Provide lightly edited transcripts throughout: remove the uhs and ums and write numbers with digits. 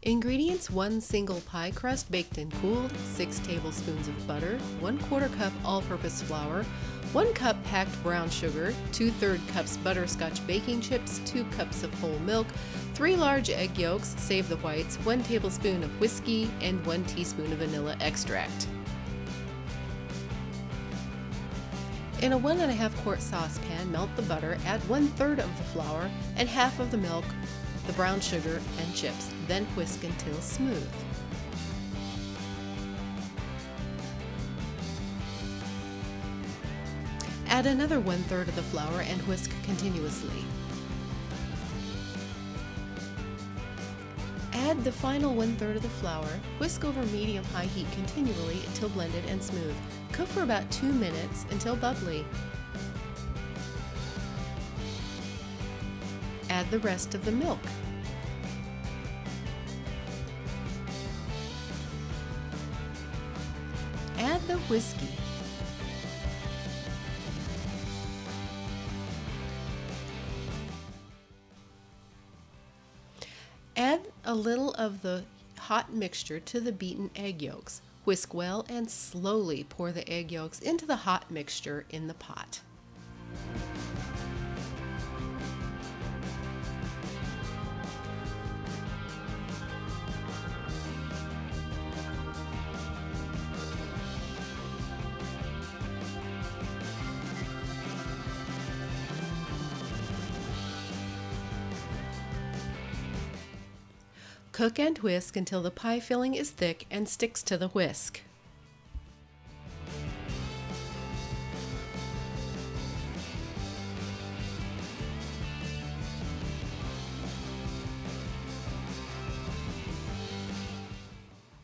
Ingredients: 1 single pie crust baked and cooled, 6 tablespoons of butter, 1/4 cup all-purpose flour, 1 cup packed brown sugar, 2/3 cups butterscotch baking chips, 2 cups of whole milk, 3 large egg yolks, save the whites, 1 tablespoon of whiskey, and 1 teaspoon of vanilla extract. In a 1½ quart saucepan, melt the butter, add 1/3 of the flour and half of the milk, the brown sugar, and chips, then whisk until smooth. Add another 1/3 of the flour and whisk continuously. Add the final 1/3 of the flour, whisk over medium-high heat continually until blended and smooth. Cook for about 2 minutes until bubbly. Add the rest of the milk. Add the whiskey. Add a little of the hot mixture to the beaten egg yolks. Whisk well and slowly pour the egg yolks into the hot mixture in the pot. Cook and whisk until the pie filling is thick and sticks to the whisk.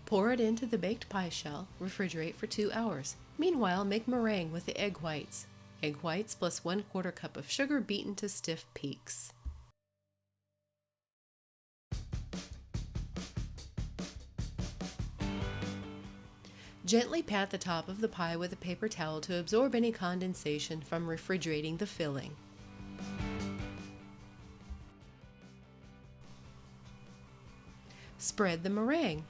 Pour it into the baked pie shell, refrigerate for 2 hours. Meanwhile, make meringue with the egg whites. Egg whites plus 1/4 cup of sugar beaten to stiff peaks. Gently pat the top of the pie with a paper towel to absorb any condensation from refrigerating the filling. Spread the meringue.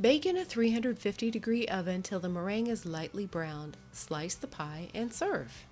Bake in a 350-degree oven till the meringue is lightly browned. Slice the pie and serve.